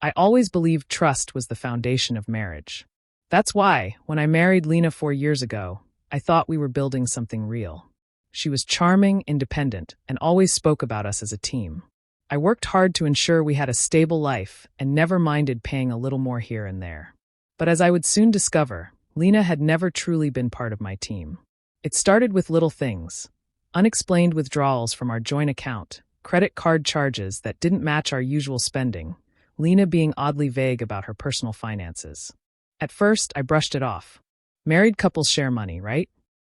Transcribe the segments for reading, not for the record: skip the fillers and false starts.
I always believed trust was the foundation of marriage. That's why, when I married Lena 4 years ago, I thought we were building something real. She was charming, independent, and always spoke about us as a team. I worked hard to ensure we had a stable life and never minded paying a little more here and there. But as I would soon discover, Lena had never truly been part of my team. It started with little things: unexplained withdrawals from our joint account, credit card charges that didn't match our usual spending, Lena being oddly vague about her personal finances. At first, I brushed it off. Married couples share money, right?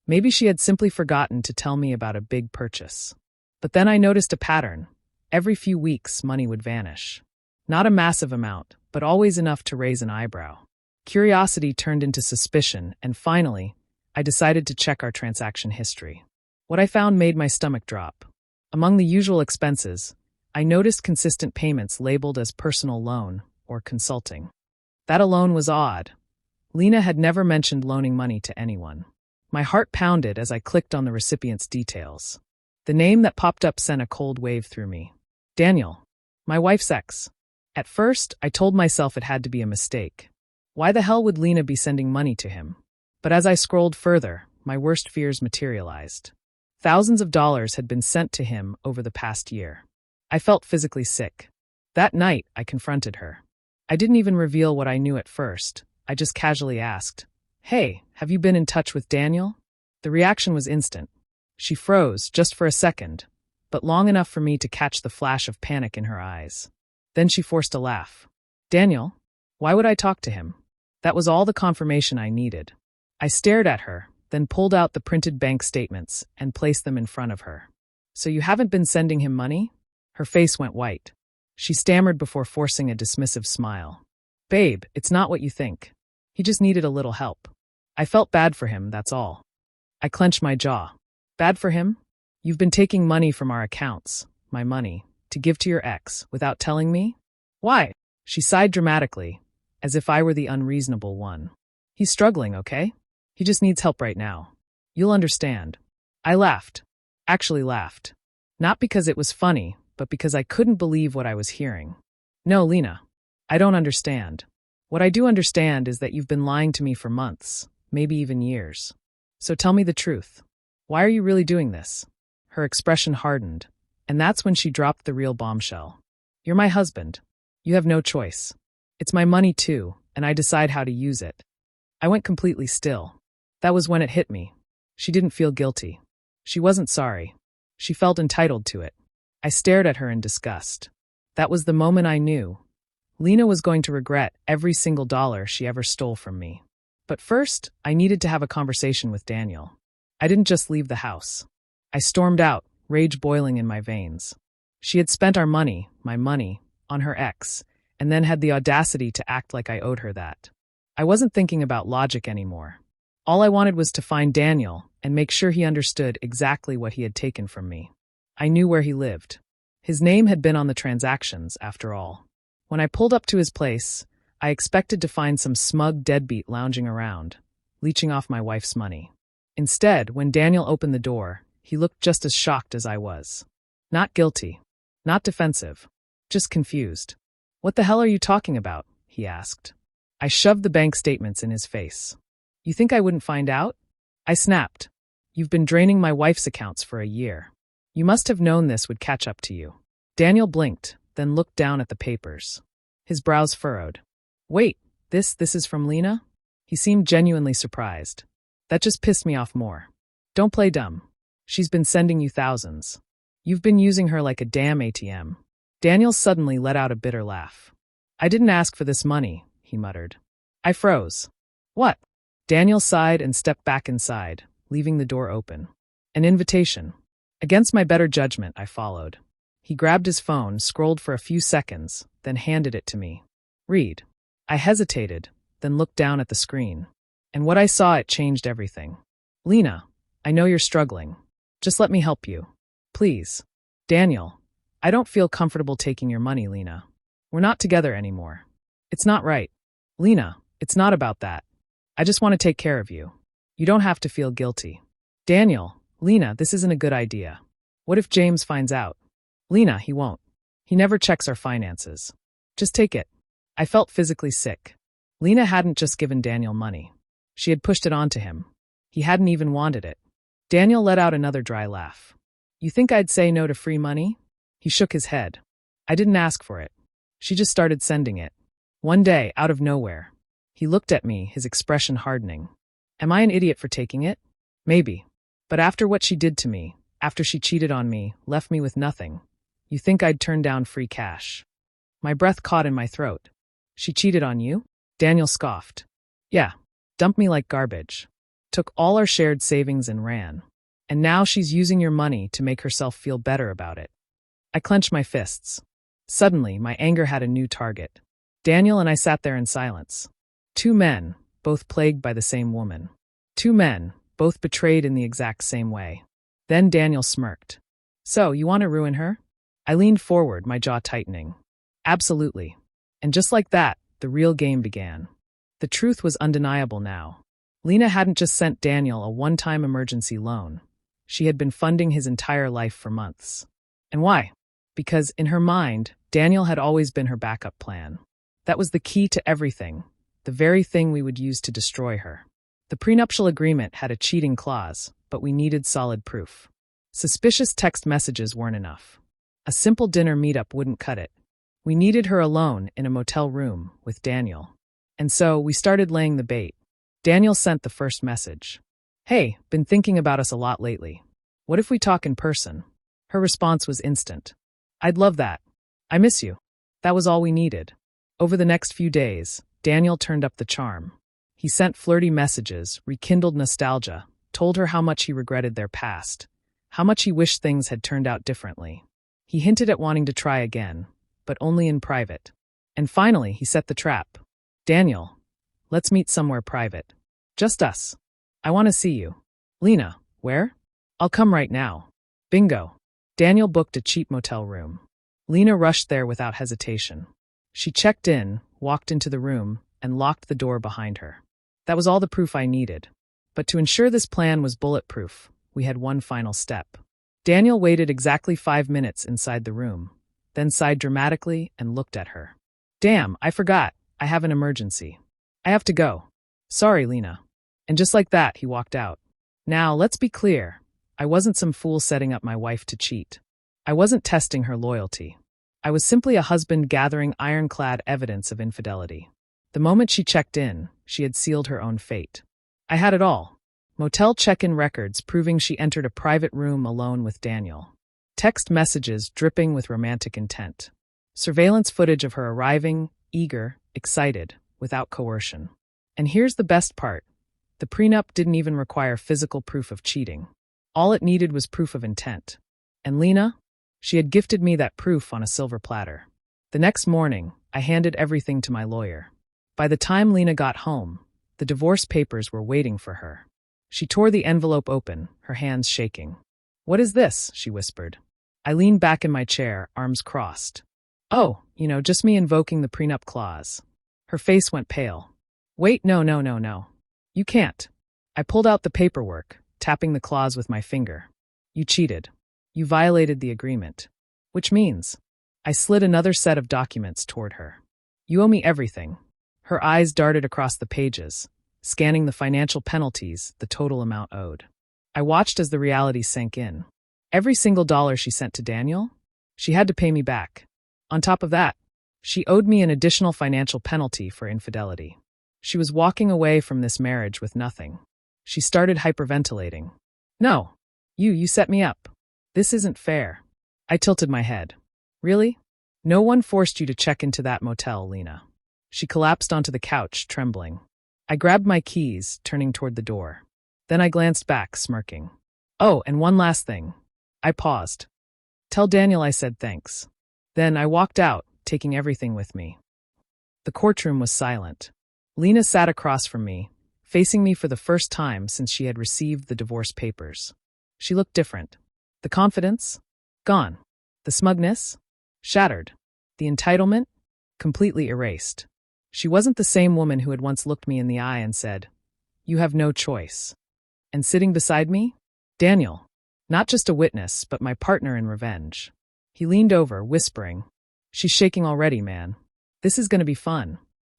Maybe she had simply forgotten to tell me about a big purchase. But then I noticed a pattern. Every few weeks, money would vanish. Not a massive amount, but always enough to raise an eyebrow. Curiosity turned into suspicion, and finally, I decided to check our transaction history. What I found made my stomach drop. Among the usual expenses, I noticed consistent payments labeled as personal loan or consulting. That alone was odd. Lena had never mentioned loaning money to anyone. My heart pounded as I clicked on the recipient's details. The name that popped up sent a cold wave through me. Daniel, my wife's ex. At first, I told myself it had to be a mistake. Why the hell would Lena be sending money to him? But as I scrolled further, my worst fears materialized. Thousands of dollars had been sent to him over the past year. I felt physically sick. That night, I confronted her. I didn't even reveal what I knew at first. I just casually asked, "Hey, have you been in touch with Daniel?" The reaction was instant. She froze, just for a second, but long enough for me to catch the flash of panic in her eyes. Then she forced a laugh. "Daniel? Why would I talk to him?" That was all the confirmation I needed. I stared at her, then pulled out the printed bank statements and placed them in front of her. "So you haven't been sending him money?" Her face went white. She stammered before forcing a dismissive smile. "Babe, it's not what you think. He just needed a little help. I felt bad for him, that's all." I clenched my jaw. "Bad for him? You've been taking money from our accounts, my money, to give to your ex, without telling me? Why?" She sighed dramatically, as if I were the unreasonable one. "He's struggling, okay? He just needs help right now. You'll understand." I laughed. Actually laughed. Not because it was funny, but because I couldn't believe what I was hearing. "No, Lena. I don't understand. What I do understand is that you've been lying to me for months, maybe even years. So tell me the truth. Why are you really doing this?" Her expression hardened, and that's when she dropped the real bombshell. "You're my husband. You have no choice. It's my money too, and I decide how to use it." I went completely still. That was when it hit me. She didn't feel guilty. She wasn't sorry. She felt entitled to it. I stared at her in disgust. That was the moment I knew. Lena was going to regret every single dollar she ever stole from me. But first, I needed to have a conversation with Daniel. I didn't just leave the house. I stormed out, rage boiling in my veins. She had spent our money, my money, on her ex, and then had the audacity to act like I owed her that. I wasn't thinking about logic anymore. All I wanted was to find Daniel and make sure he understood exactly what he had taken from me. I knew where he lived. His name had been on the transactions, after all. When I pulled up to his place, I expected to find some smug deadbeat lounging around, leeching off my wife's money. Instead, when Daniel opened the door, he looked just as shocked as I was. Not guilty. Not defensive. Just confused. "What the hell are you talking about?" he asked. I shoved the bank statements in his face. "You think I wouldn't find out?" I snapped. "You've been draining my wife's accounts for a year. You must have known this would catch up to you." Daniel blinked, then looked down at the papers. His brows furrowed. "Wait, this is from Lena?" He seemed genuinely surprised. That just pissed me off more. "Don't play dumb. She's been sending you thousands. You've been using her like a damn ATM." Daniel suddenly let out a bitter laugh. "I didn't ask for this money," he muttered. I froze. "What?" Daniel sighed and stepped back inside, leaving the door open. An invitation. Against my better judgment, I followed. He grabbed his phone, scrolled for a few seconds, then handed it to me. "Read." I hesitated, then looked down at the screen. And what I saw, it changed everything. "Lena, I know you're struggling. Just let me help you. Please." "Daniel, I don't feel comfortable taking your money, Lena. We're not together anymore. It's not right. Lena, it's not about that. I just want to take care of you. You don't have to feel guilty." "Daniel, Lena, this isn't a good idea. What if James finds out?" "Lena, he won't. He never checks our finances. Just take it." I felt physically sick. Lena hadn't just given Daniel money. She had pushed it onto him. He hadn't even wanted it. Daniel let out another dry laugh. You think I'd say no to free money? He shook his head. I didn't ask for it. She just started sending it. One day, out of nowhere. He looked at me, his expression hardening. Am I an idiot for taking it? Maybe. But after what she did to me, after she cheated on me, left me with nothing, you think I'd turn down free cash? My breath caught in my throat. She cheated on you? Daniel scoffed. Yeah, dumped me like garbage. Took all our shared savings and ran. And now she's using your money to make herself feel better about it. I clenched my fists. Suddenly, my anger had a new target. Daniel and I sat there in silence. Two men, both plagued by the same woman. Two men, both betrayed in the exact same way. Then Daniel smirked. So, you want to ruin her? I leaned forward, my jaw tightening. Absolutely. And just like that, the real game began. The truth was undeniable now. Lena hadn't just sent Daniel a one-time emergency loan. She had been funding his entire life for months. And why? Because, in her mind, Daniel had always been her backup plan. That was the key to everything, the very thing we would use to destroy her. The prenuptial agreement had a cheating clause, but we needed solid proof. Suspicious text messages weren't enough. A simple dinner meetup wouldn't cut it. We needed her alone in a motel room with Daniel. And so we started laying the bait. Daniel sent the first message. Hey, been thinking about us a lot lately. What if we talk in person? Her response was instant. I'd love that. I miss you. That was all we needed. Over the next few days, Daniel turned up the charm. He sent flirty messages, rekindled nostalgia, told her how much he regretted their past, how much he wished things had turned out differently. He hinted at wanting to try again, but only in private. And finally, he set the trap. Daniel, let's meet somewhere private. Just us. I want to see you. Lena, where? I'll come right now. Bingo. Daniel booked a cheap motel room. Lena rushed there without hesitation. She checked in, walked into the room, and locked the door behind her. That was all the proof I needed. But to ensure this plan was bulletproof, we had one final step. Daniel waited exactly 5 minutes inside the room, then sighed dramatically and looked at her. Damn, I forgot. I have an emergency. I have to go. Sorry, Lena. And just like that, he walked out. Now, let's be clear. I wasn't some fool setting up my wife to cheat. I wasn't testing her loyalty. I was simply a husband gathering ironclad evidence of infidelity. The moment she checked in, she had sealed her own fate. I had it all. Motel check-in records proving she entered a private room alone with Daniel. Text messages dripping with romantic intent. Surveillance footage of her arriving, eager, excited, without coercion. And here's the best part. The prenup didn't even require physical proof of cheating. All it needed was proof of intent. And Lena? She had gifted me that proof on a silver platter. The next morning, I handed everything to my lawyer. By the time Lena got home, the divorce papers were waiting for her. She tore the envelope open, her hands shaking. What is this? She whispered. I leaned back in my chair, arms crossed. Oh, just me invoking the prenup clause. Her face went pale. Wait, no. You can't. I pulled out the paperwork, tapping the clause with my finger. You cheated. You violated the agreement. Which means, I slid another set of documents toward her. You owe me everything. Her eyes darted across the pages, scanning the financial penalties, the total amount owed. I watched as the reality sank in. Every single dollar she sent to Daniel, she had to pay me back. On top of that, she owed me an additional financial penalty for infidelity. She was walking away from this marriage with nothing. She started hyperventilating. No, you set me up. This isn't fair. I tilted my head. Really? No one forced you to check into that motel, Lena. She collapsed onto the couch, trembling. I grabbed my keys, turning toward the door. Then I glanced back, smirking. Oh, and one last thing. I paused. Tell Daniel I said thanks. Then I walked out, taking everything with me. The courtroom was silent. Lena sat across from me, facing me for the first time since she had received the divorce papers. She looked different. The confidence? Gone. The smugness? Shattered. The entitlement? Completely erased. She wasn't the same woman who had once looked me in the eye and said, "You have no choice." And sitting beside me? Daniel. Not just a witness, but my partner in revenge. He leaned over, whispering, "She's shaking already, man. This is going to be fun.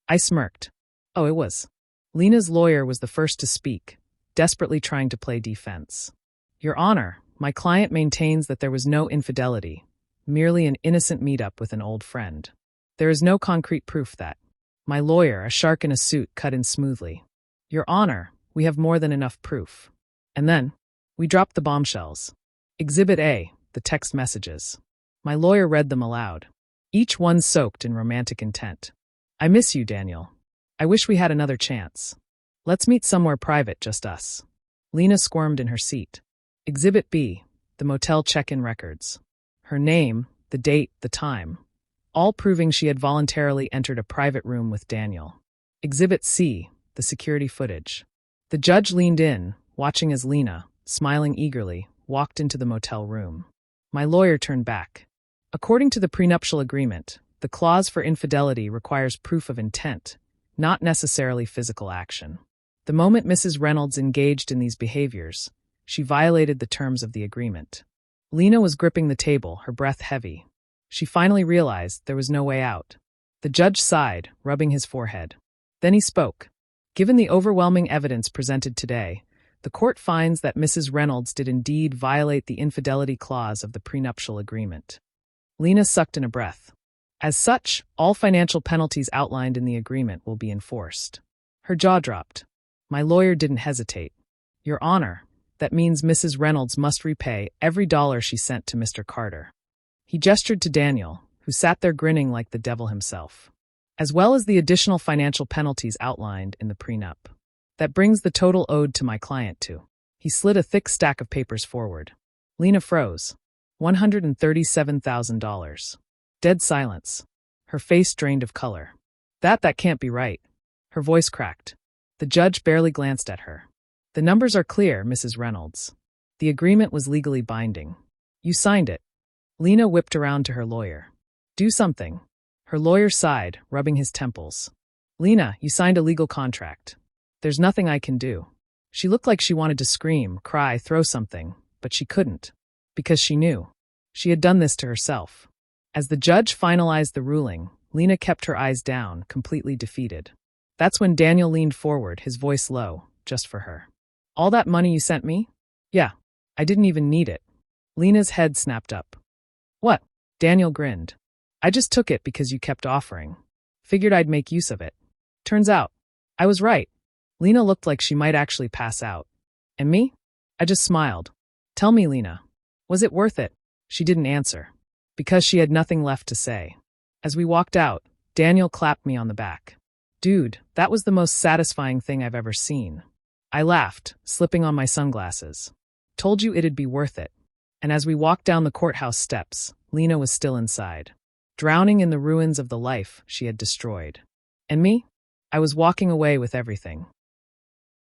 I smirked. Oh, it was. Lena's lawyer was the first to speak, desperately trying to play defense. Your Honor, my client maintains that there was no infidelity, merely an innocent meetup with an old friend. There is no concrete proof that. My lawyer, a shark in a suit, cut in smoothly. Your Honor, we have more than enough proof. And then, we dropped the bombshells. Exhibit A, the text messages. My lawyer read them aloud, each one soaked in romantic intent. I miss you, Daniel. I wish we had another chance. Let's meet somewhere private, just us. Lena squirmed in her seat. Exhibit B, the motel check-in records. Her name, the date, the time, all proving she had voluntarily entered a private room with Daniel. Exhibit C, the security footage. The judge leaned in, watching as Lena, smiling eagerly, walked into the motel room. My lawyer turned back. According to the prenuptial agreement, the clause for infidelity requires proof of intent, not necessarily physical action. The moment Mrs. Reynolds engaged in these behaviors, she violated the terms of the agreement. Lena was gripping the table, her breath heavy. She finally realized there was no way out. The judge sighed, rubbing his forehead. Then he spoke. Given the overwhelming evidence presented today, the court finds that Mrs. Reynolds did indeed violate the infidelity clause of the prenuptial agreement. Lena sucked in a breath. As such, all financial penalties outlined in the agreement will be enforced. Her jaw dropped. My lawyer didn't hesitate. Your Honor, that means Mrs. Reynolds must repay every dollar she sent to Mr. Carter. He gestured to Daniel, who sat there grinning like the devil himself. As well as the additional financial penalties outlined in the prenup. That brings the total owed to my client to. He slid a thick stack of papers forward. Lena froze. $137,000. Dead silence. Her face drained of color. That can't be right. Her voice cracked. The judge barely glanced at her. The numbers are clear, Mrs. Reynolds. The agreement was legally binding. You signed it. Lena whipped around to her lawyer. Do something. Her lawyer sighed, rubbing his temples. Lena, you signed a legal contract. There's nothing I can do. She looked like she wanted to scream, cry, throw something, but she couldn't. Because she knew. She had done this to herself. As the judge finalized the ruling, Lena kept her eyes down, completely defeated. That's when Daniel leaned forward, his voice low, just for her. All that money you sent me? Yeah. I didn't even need it. Lena's head snapped up. What? Daniel grinned. I just took it because you kept offering. Figured I'd make use of it. Turns out, I was right. Lena looked like she might actually pass out. And me? I just smiled. Tell me, Lena. Was it worth it? She didn't answer. Because she had nothing left to say. As we walked out, Daniel clapped me on the back. Dude, that was the most satisfying thing I've ever seen. I laughed, slipping on my sunglasses. Told you it'd be worth it. And as we walked down the courthouse steps, Lena was still inside, drowning in the ruins of the life she had destroyed. And me? I was walking away with everything.